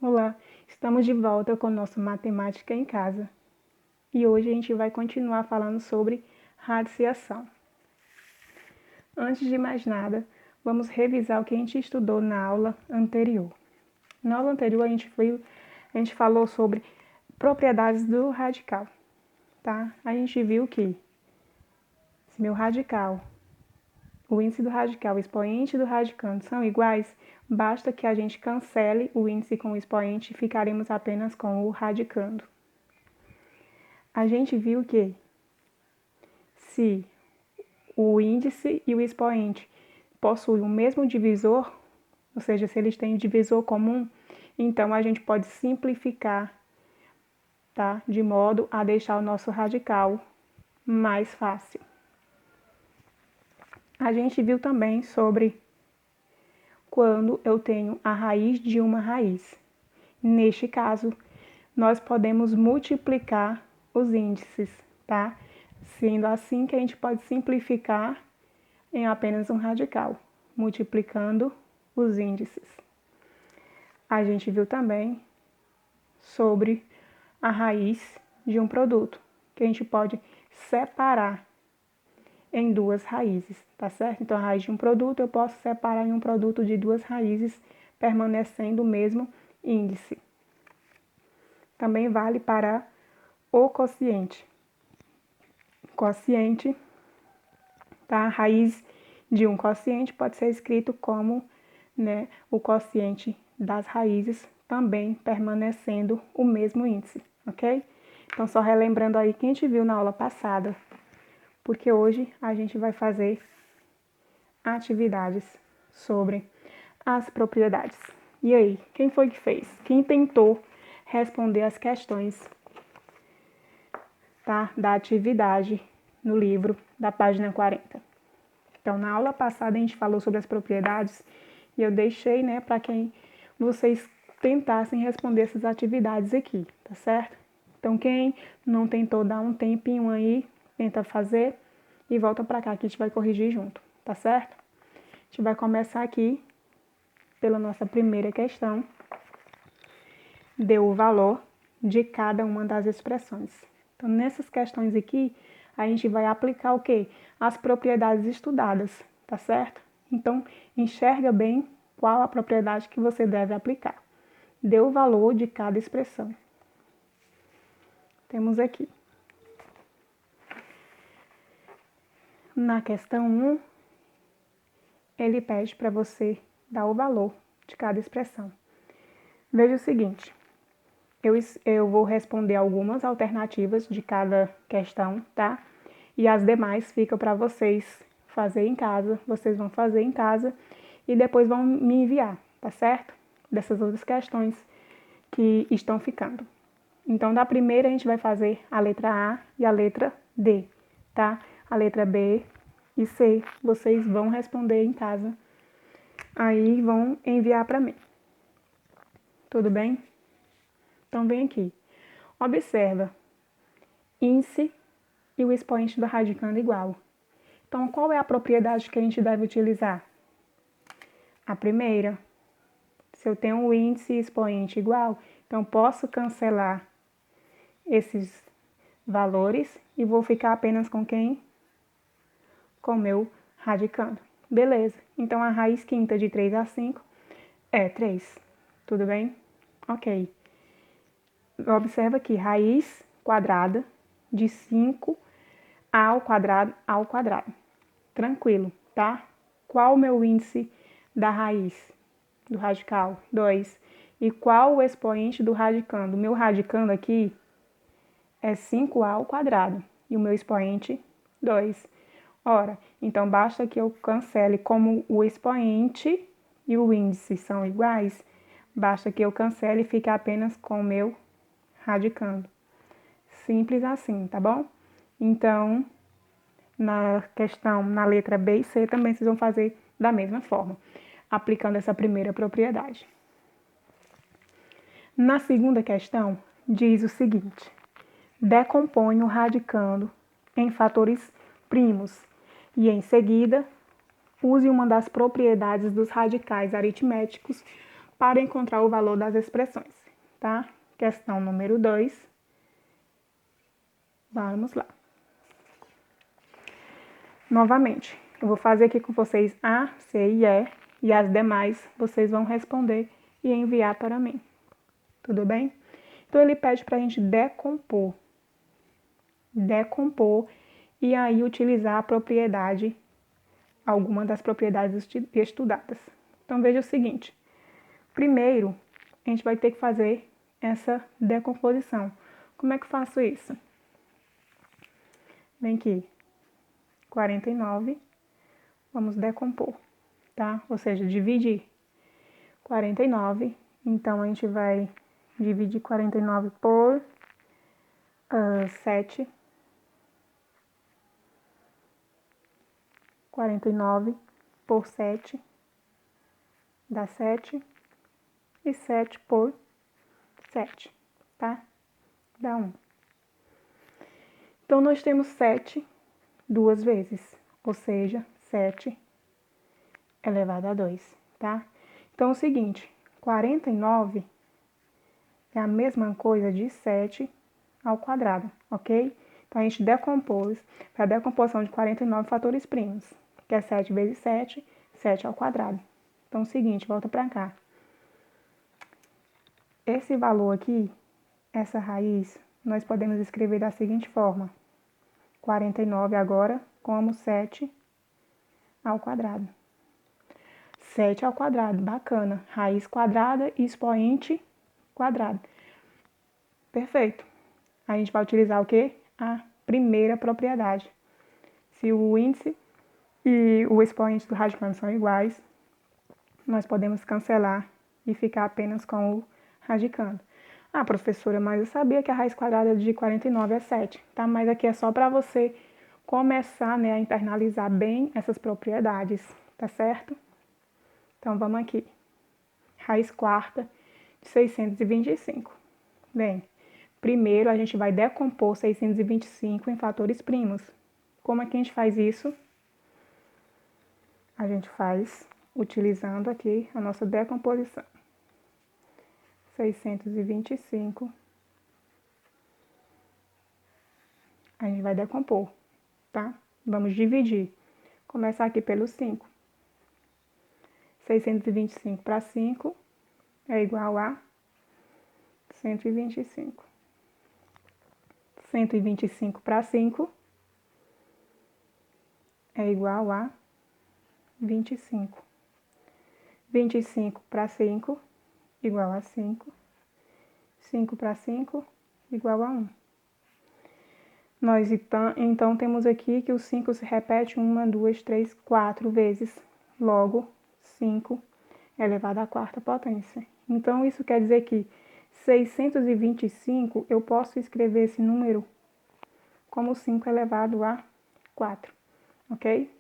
Olá, estamos de volta com o nosso Matemática em Casa e hoje a gente vai continuar falando sobre radiciação. Antes de mais nada, vamos revisar o que a gente estudou na aula anterior. Na aula anterior a gente falou sobre propriedades do radical, tá? A gente viu que se meu radical, o índice do radical e o expoente do radicando são iguais, basta que a gente cancele o índice com o expoente e ficaremos apenas com o radicando. A gente viu que se o índice e o expoente possuem o mesmo divisor, ou seja, se eles têm divisor comum, então a gente pode simplificar, tá? De modo a deixar o nosso radical mais fácil. A gente viu também sobre quando eu tenho a raiz de uma raiz. Neste caso, nós podemos multiplicar os índices, tá? Sendo assim que a gente pode simplificar em apenas um radical, multiplicando os índices. A gente viu também sobre a raiz de um produto, que a gente pode separar em duas raízes, tá certo? Então, a raiz de um produto eu posso separar em um produto de duas raízes, permanecendo o mesmo índice. Também vale para o quociente. Quociente, tá? A raiz de um quociente pode ser escrito como, né, o quociente das raízes, também permanecendo o mesmo índice, ok? Então, só relembrando aí que a gente viu na aula passada, porque hoje a gente vai fazer atividades sobre as propriedades. E aí, quem foi que fez? Quem tentou responder as questões, tá, da atividade no livro da página 40? Então, na aula passada a gente falou sobre as propriedades e eu deixei, né, para quem vocês tentassem responder essas atividades aqui, tá certo? Então, quem não tentou, dá um tempinho aí, tenta fazer e volta para cá que a gente vai corrigir junto, tá certo? A gente vai começar aqui pela nossa primeira questão. Deu o valor de cada uma das expressões. Então, nessas questões aqui, a gente vai aplicar o quê? As propriedades estudadas, tá certo? Então, enxerga bem qual a propriedade que você deve aplicar. Deu o valor de cada expressão. Temos aqui. Na questão 1, ele pede para você dar o valor de cada expressão. Veja o seguinte, eu vou responder algumas alternativas de cada questão, tá? E as demais ficam para vocês fazer em casa, vocês vão fazer em casa e depois vão me enviar, tá certo? Dessas outras questões que estão ficando. Então, da primeira a gente vai fazer a letra A e a letra D, tá? A letra B e C, vocês vão responder em casa, aí vão enviar para mim. Tudo bem? Então, vem aqui. Observa, índice e o expoente do radicando igual. Então, qual é a propriedade que a gente deve utilizar? A primeira. Se eu tenho um índice e expoente igual, então posso cancelar esses valores e vou ficar apenas com quem? Com o meu radicando. Beleza. Então, a raiz quinta de 3 a 5 é 3. Tudo bem? Ok. Observa aqui, raiz quadrada de 5 ao quadrado. Tranquilo, tá? Qual o meu índice da raiz do radical? 2. E qual o expoente do radicando? O meu radicando aqui é 5a ao quadrado e o meu expoente 2. Ora, então basta que eu cancele, como o expoente e o índice são iguais, basta que eu cancele e fique apenas com o meu radicando. Simples assim, tá bom? Então, na questão, na letra B e C, também vocês vão fazer da mesma forma, aplicando essa primeira propriedade. Na segunda questão, diz o seguinte: decompõe o radicando em fatores primos e, em seguida, use uma das propriedades dos radicais aritméticos para encontrar o valor das expressões, tá? Questão número 2. Vamos lá. Novamente, eu vou fazer aqui com vocês A, C e E, e as demais vocês vão responder e enviar para mim. Tudo bem? Então, ele pede para a gente decompor. Decompor e aí utilizar a propriedade, alguma das propriedades estudadas. Então, veja o seguinte. Primeiro, a gente vai ter que fazer essa decomposição. Como é que eu faço isso? Vem aqui. 49, vamos decompor, tá? Ou seja, dividir 49, então a gente vai dividir 49 por 7, 49 por 7 dá 7, e 7 por 7, tá? Dá 1. Então, nós temos 7 duas vezes, ou seja, 7 elevado a 2, tá? Então, é o seguinte, 49 é a mesma coisa de 7 ao quadrado, ok? Então, a gente decompôs, para a decomposição de 49 fatores primos, que é 7 vezes 7, 7 ao quadrado. Então, é o seguinte, volta para cá. Esse valor aqui, essa raiz, nós podemos escrever da seguinte forma. 49 agora como 7 ao quadrado. 7 ao quadrado, bacana. Raiz quadrada e expoente quadrado. Perfeito. A gente vai utilizar o quê? A primeira propriedade. Se o índice e o expoente do radicando são iguais, nós podemos cancelar e ficar apenas com o radicando. Ah, professora, mas eu sabia que a raiz quadrada de 49 é 7, tá? Mas aqui é só para você começar, né, a internalizar bem essas propriedades, tá certo? Então, vamos aqui. Raiz quarta de 625. Bem, primeiro a gente vai decompor 625 em fatores primos. Como é que a gente faz isso? A gente faz utilizando aqui a nossa decomposição. 625. A gente vai decompor, tá? Vamos dividir. Começar aqui pelo 5. 625 para 5 é igual a 125. 125 para 5 é igual a 25. 25 para 5 igual a 5. 5 para 5 igual a 1. Nós então temos aqui que o 5 se repete 1, 2, 3, 4 vezes. Logo, 5 elevado à quarta potência. Então, isso quer dizer que 625, eu posso escrever esse número como 5 elevado a 4, ok?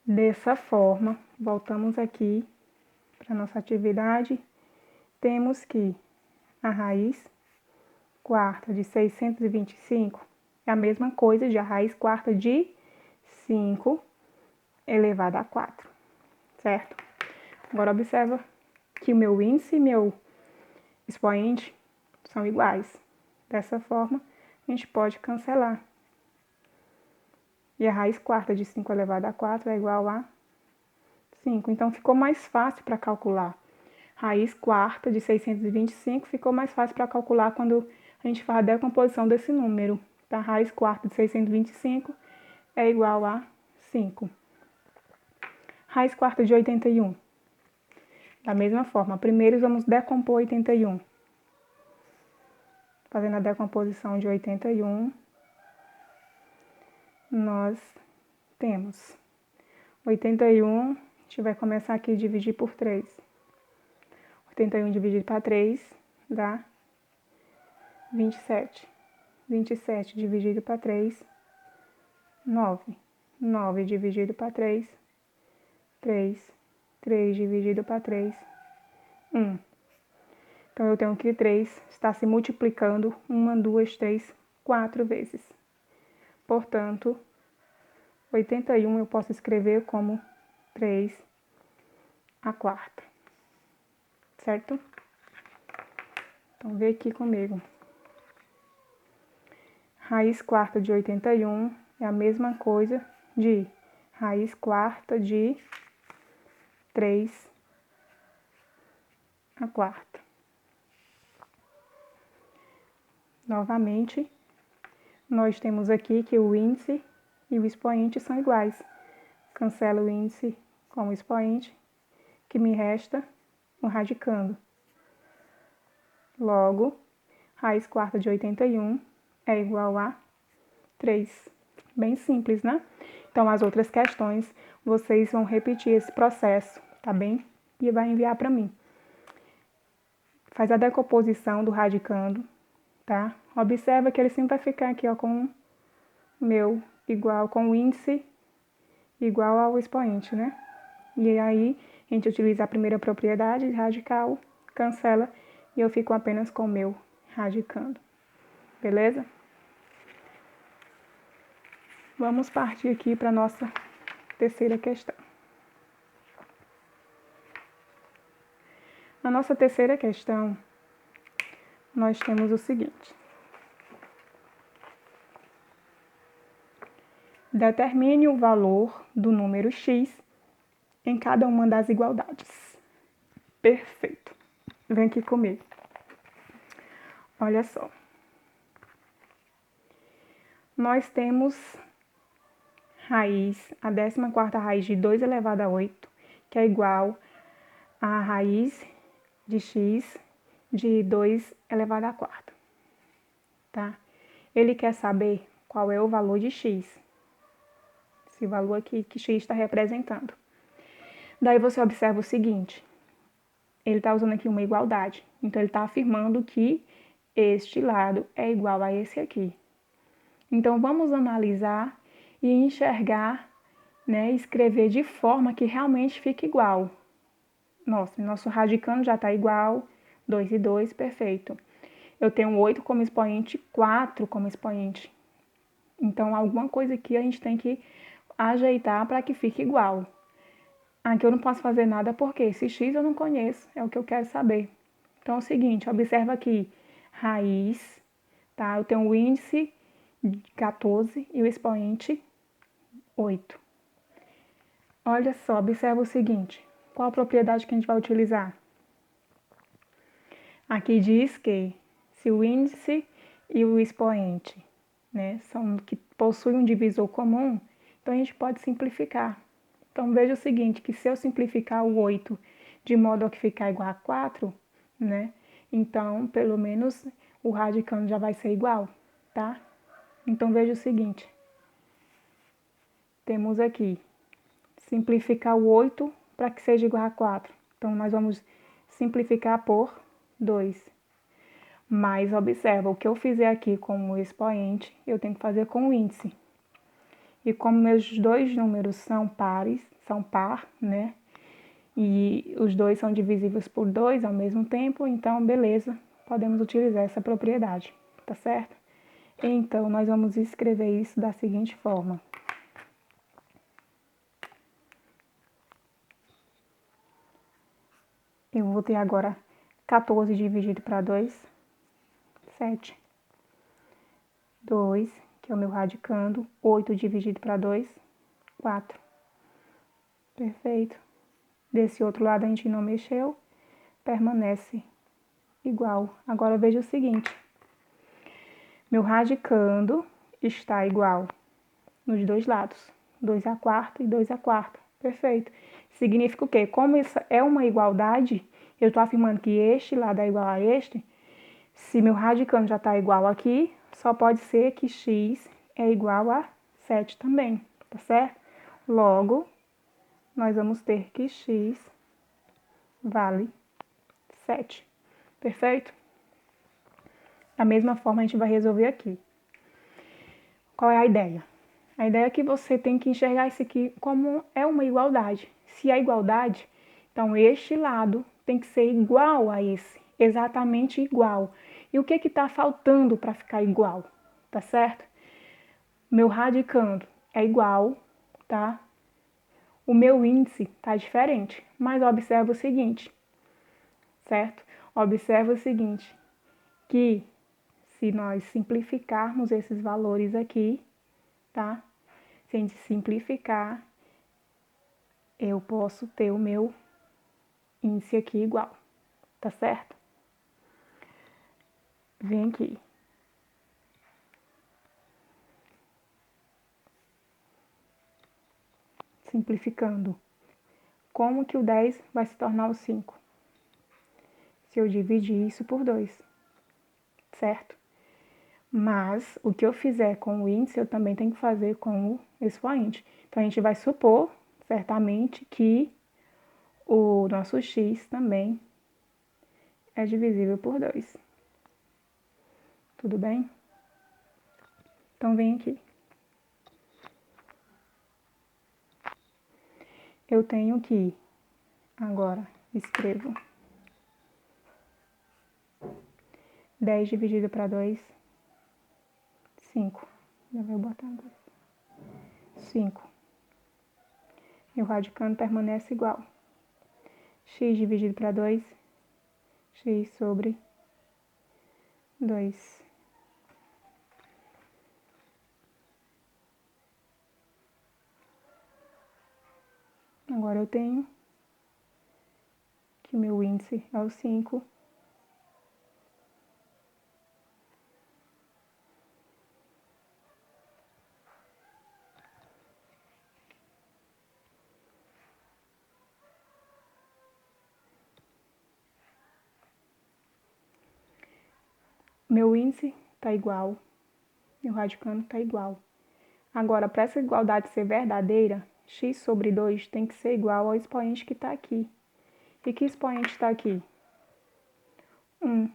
Dessa forma, voltamos aqui para a nossa atividade. Temos que a raiz quarta de 625 é a mesma coisa de a raiz quarta de 5 elevado a 4, certo? Agora, observa que o meu índice e meu expoente são iguais. Dessa forma, a gente pode cancelar. E a raiz quarta de 5 elevado a 4 é igual a 5. Então, ficou mais fácil para calcular. Raiz quarta de 625 ficou mais fácil para calcular quando a gente faz a decomposição desse número. Tá? A raiz quarta de 625 é igual a 5. Raiz quarta de 81. Da mesma forma, primeiro vamos decompor 81. Fazendo a decomposição de 81, nós temos 81, a gente vai começar aqui a dividir por 3. 81 dividido para 3 dá 27. 27 dividido para 3, 9. 9 dividido para 3, 3. 3 dividido para 3, 1. Então, eu tenho que 3 está se multiplicando 1, 2, 3, 4 vezes. Portanto, 81 eu posso escrever como 3 à quarta. certo? Então, vê aqui comigo. Raiz quarta de 81 é a mesma coisa de raiz quarta de 3 a quarta. Novamente, nós temos aqui que o índice e o expoente são iguais. Cancelo o índice com o expoente, que me resta o radicando. Logo, raiz quarta de 81 é igual a 3. Bem simples, né? Então, as outras questões, vocês vão repetir esse processo, tá bem? E vai enviar para mim. Faz a decomposição do radicando, tá? Observa que ele sempre vai ficar aqui, ó, com com o índice igual ao expoente, né? E aí, a gente utiliza a primeira propriedade radical, cancela, e eu fico apenas com o meu radicando. Beleza? Vamos partir aqui para a nossa terceira questão. Na nossa terceira questão, nós temos o seguinte. Determine o valor do número x em cada uma das igualdades. Perfeito. Vem aqui comigo. Olha só. Nós temos a 14ª raiz de 2 elevado a 8, que é igual a raiz de x de 2 elevado a 4. Tá? Ele quer saber qual é o valor de x. Esse valor aqui que x está representando. Daí você observa o seguinte. Ele está usando aqui uma igualdade. Então, ele está afirmando que este lado é igual a esse aqui. Então, vamos analisar e enxergar, né, escrever de forma que realmente fique igual. Nosso radicando já está igual, 2 e 2, perfeito. Eu tenho 8 como expoente, 4 como expoente. Então, alguma coisa aqui a gente tem que ajeitar para que fique igual. Aqui eu não posso fazer nada porque esse x eu não conheço, é o que eu quero saber. Então, é o seguinte, observa aqui, raiz, tá? Eu tenho o índice 14 e o expoente 8. Olha só, observa o seguinte, qual a propriedade que a gente vai utilizar? Aqui diz que se o índice e o expoente, né, que possuem um divisor comum, então a gente pode simplificar. Então, veja o seguinte, que se eu simplificar o 8 de modo a que ficar igual a 4, né, então, pelo menos, o radicando já vai ser igual, tá? Então, veja o seguinte, temos aqui, simplificar o 8 para que seja igual a 4. Então, nós vamos simplificar por 2. Mas, observa, o que eu fizer aqui com o expoente, eu tenho que fazer com o índice. E como meus dois números são par, né? E os dois são divisíveis por 2 ao mesmo tempo, então, beleza, podemos utilizar essa propriedade, tá certo? Então, nós vamos escrever isso da seguinte forma. Eu vou ter agora 14 dividido para 2, 7. 2, que é o meu radicando, 8 dividido para 2, 4. Perfeito. Desse outro lado a gente não mexeu, permanece igual. Agora veja o seguinte, meu radicando está igual nos dois lados, 2 a quarta e 2 a quarta. Perfeito. Significa o quê? Como isso é uma igualdade, eu estou afirmando que este lado é igual a este, se meu radicando já está igual aqui, só pode ser que x é igual a 7 também, tá certo? Logo, nós vamos ter que x vale 7, perfeito? Da mesma forma, a gente vai resolver aqui. Qual é a ideia? A ideia é que você tem que enxergar isso aqui como é uma igualdade. Se é igualdade, então este lado tem que ser igual a esse, exatamente igual. E o que está faltando para ficar igual, tá certo? Meu radicando é igual, tá? O meu índice está diferente, mas observa o seguinte, certo? Observa o seguinte, que se nós simplificarmos esses valores aqui, tá? Se a gente simplificar, eu posso ter o meu índice aqui igual, tá certo? Vem aqui. Simplificando. Como que o 10 vai se tornar o 5? Se eu dividir isso por 2, certo? Mas o que eu fizer com o índice, eu também tenho que fazer com o expoente. Então, a gente vai supor, certamente, que o nosso x também é divisível por 2. Tudo bem? Então, vem aqui. Eu tenho que, agora, escrevo 10 dividido para 2, 5. Já vou botar 2. 5. E o radicando permanece igual. X dividido para 2, x sobre 2. Agora eu tenho que o meu índice é o 5. Meu índice está igual, meu radicando está igual. Agora, para essa igualdade ser verdadeira, x sobre 2 tem que ser igual ao expoente que está aqui. E que expoente está aqui? 1,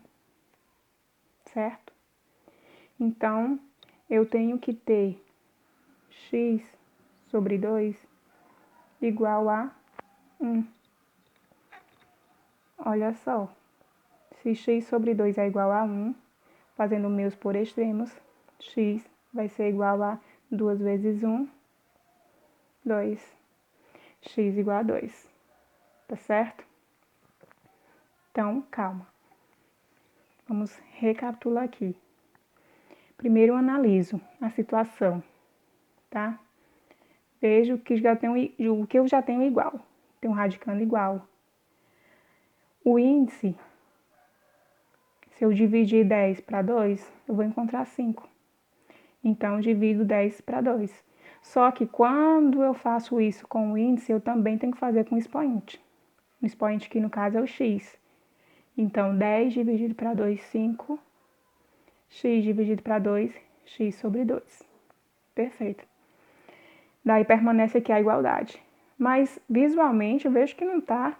certo? Então, eu tenho que ter x sobre 2 igual a 1. Olha só, se x sobre 2 é igual a 1, fazendo meus por extremos, x vai ser igual a 2 vezes 1, 2. X igual a 2, tá certo? Então, calma. Vamos recapitular aqui. Primeiro eu analiso a situação, tá? Vejo que o que eu já tenho igual. Tenho um radicando igual. O índice, se eu dividir 10 para 2, eu vou encontrar 5. Então, eu divido 10 para 2. Só que quando eu faço isso com o índice, eu também tenho que fazer com o expoente. O expoente aqui, no caso, é o x. Então, 10 dividido para 2, 5. X dividido para 2, x sobre 2. Perfeito. Daí permanece aqui a igualdade. Mas, visualmente, eu vejo que não está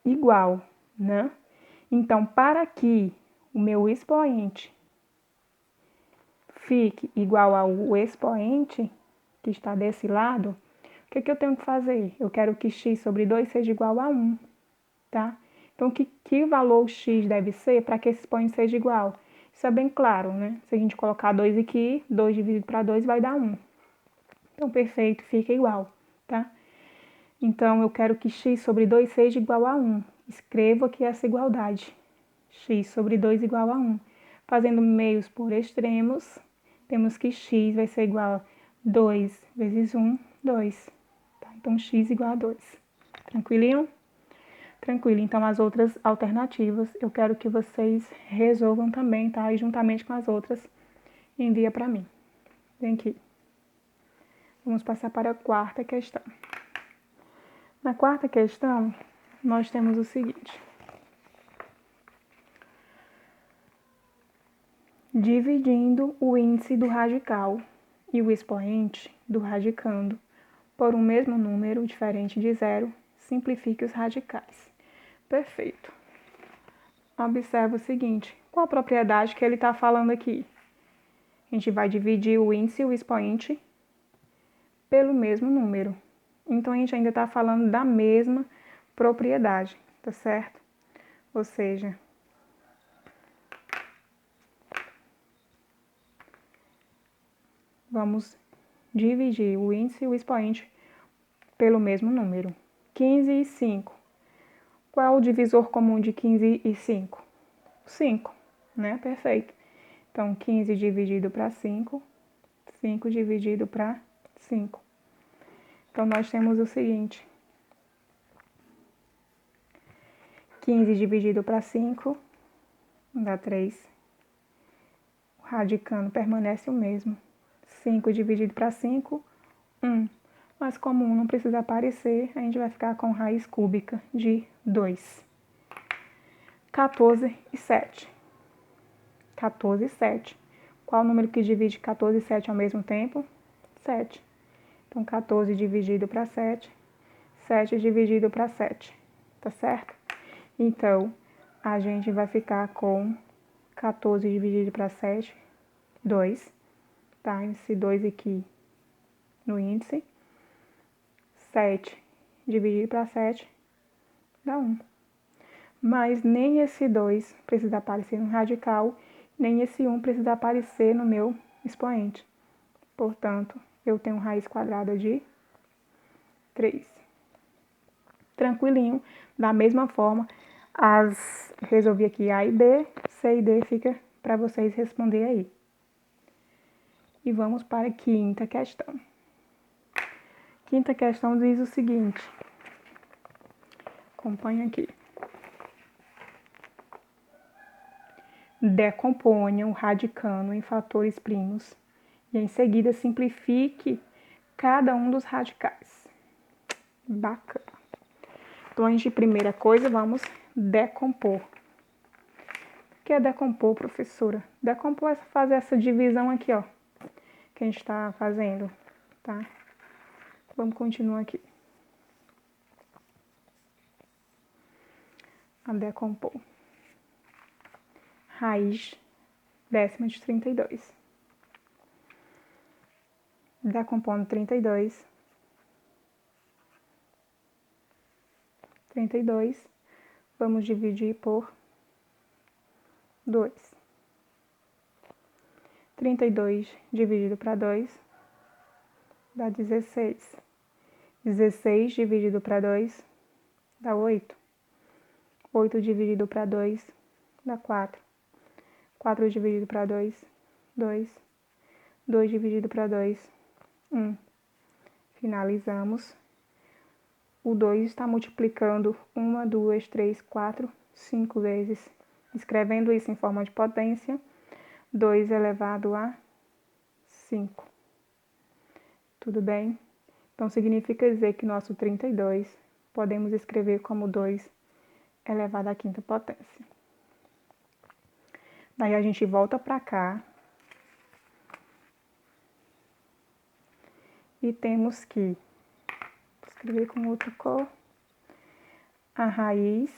igual, né? Então, para que o meu expoente fique igual ao expoente que está desse lado, o que eu tenho que fazer? Eu quero que x sobre 2 seja igual a 1, tá? Então, que valor x deve ser para que esse expoente seja igual? Isso é bem claro, né? Se a gente colocar 2 aqui, 2 dividido para 2 vai dar 1. Então, perfeito, fica igual, tá? Então, eu quero que x sobre 2 seja igual a 1. Escrevo aqui essa igualdade. X sobre 2 igual a 1. Fazendo meios por extremos, temos que x vai ser igual a 2 vezes 1, 2. Tá? Então, x igual a 2. Tranquilinho? Tranquilo. Então, as outras alternativas, eu quero que vocês resolvam também, tá? E juntamente com as outras, envia para mim. Vem aqui. Vamos passar para a quarta questão. Na quarta questão, nós temos o seguinte. Dividindo o índice do radical e o expoente do radicando por um mesmo número diferente de zero, simplifique os radicais. Perfeito. Observa o seguinte, qual a propriedade que ele está falando aqui? A gente vai dividir o índice e o expoente pelo mesmo número. Então, a gente ainda está falando da mesma propriedade, tá certo? Ou seja, vamos dividir o índice e o expoente pelo mesmo número. 15 e 5. Qual é o divisor comum de 15 e 5? 5, né? Perfeito. Então, 15 dividido para 5, 5 dividido para 5. Então, nós temos o seguinte. 15 dividido para 5 dá 3. O radicando permanece o mesmo. 5 dividido para 5, 1. Mas como 1 não precisa aparecer, a gente vai ficar com raiz cúbica de 2. 14 e 7. 14 e 7. Qual o número que divide 14 e 7 ao mesmo tempo? 7. Então, 14 dividido para 7, 7 dividido para 7. Tá certo? Então, a gente vai ficar com 14 dividido para 7, 2. Tá? Esse 2 aqui no índice. 7 dividido para 7 dá 1. Mas nem esse 2 precisa aparecer no radical, nem esse 1 precisa aparecer no meu expoente. Portanto, eu tenho raiz quadrada de 3. Tranquilinho. Da mesma forma, resolvi aqui A e B, C e D fica para vocês responder aí. E vamos para a quinta questão. Quinta questão diz o seguinte. Acompanha aqui. Decomponha o radicando em fatores primos e em seguida simplifique cada um dos radicais. Bacana. Então, antes de primeira coisa, vamos decompor. O que é decompor, professora? Decompor é fazer essa divisão aqui, ó, que a gente está fazendo, tá? Vamos continuar aqui. A decompor. Raiz décima de 32. Decompondo 32. 32. Vamos dividir por 2. 32 dividido para 2 dá 16. 16 dividido para 2 dá 8. 8 dividido para 2 dá 4. 4 dividido para 2, 2. 2 dividido para 2, 1. Finalizamos. O 2 está multiplicando 1, 2, 3, 4, 5 vezes. Escrevendo isso em forma de potência, 2 elevado a 5. Tudo bem? Então, significa dizer que nosso 32 podemos escrever como 2 elevado à quinta potência. Daí a gente volta para cá e temos que escrever com outra cor a raiz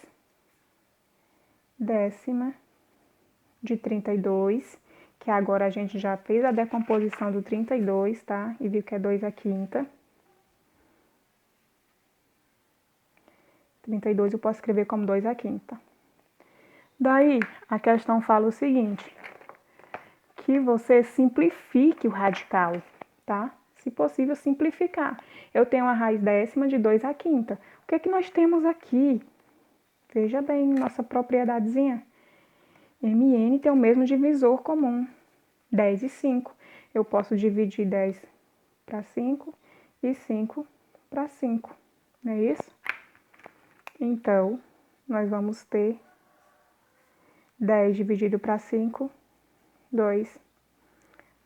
décima de 32, que agora a gente já fez a decomposição do 32, tá? E viu que é 2 à quinta. 32 eu posso escrever como 2 à quinta. Daí, a questão fala o seguinte, que você simplifique o radical, tá? Se possível, simplificar. Eu tenho a raiz décima de 2 à quinta. O que é que nós temos aqui? Veja bem, nossa propriedadezinha. MN tem o mesmo divisor comum, 10 e 5. Eu posso dividir 10 para 5 e 5 para 5, não é isso? Então, nós vamos ter 10 dividido para 5, 2.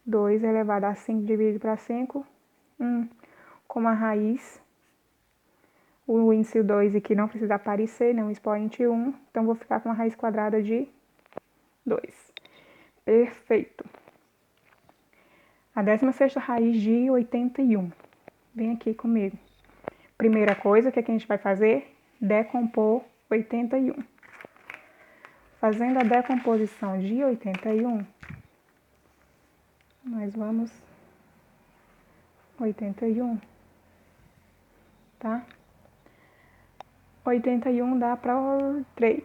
2 elevado a 5 dividido para 5, 1. Com a raiz, o índice 2 aqui não precisa aparecer, né? Um expoente 1. Então, vou ficar com a raiz quadrada de 2. Perfeito. A 16ª raiz de 81. Vem aqui comigo. Primeira coisa, o que a gente vai fazer? Decompor 81. Fazendo a decomposição de 81, nós vamos 81, tá? 81 dá para 3,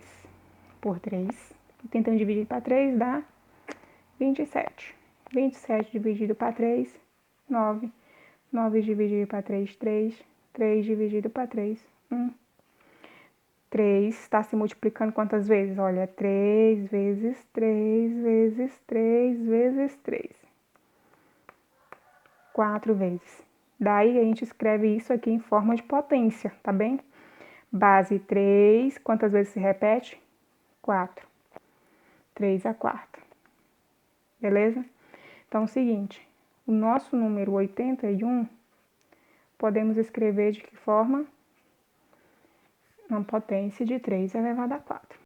por 3. Tentando dividir para 3 dá 27. 27 dividido para 3, 9. 9 dividido para 3, 3. 3 dividido para 3, 1. 3 está se multiplicando quantas vezes? Olha, 3 vezes 3 vezes 3 vezes 3. 4 vezes. Daí, a gente escreve isso aqui em forma de potência, tá bem? Base 3, quantas vezes se repete? 4. 3 à quarta. Beleza? Então, é o seguinte, o nosso número 81, podemos escrever de que forma? Uma potência de 3 elevado a 4.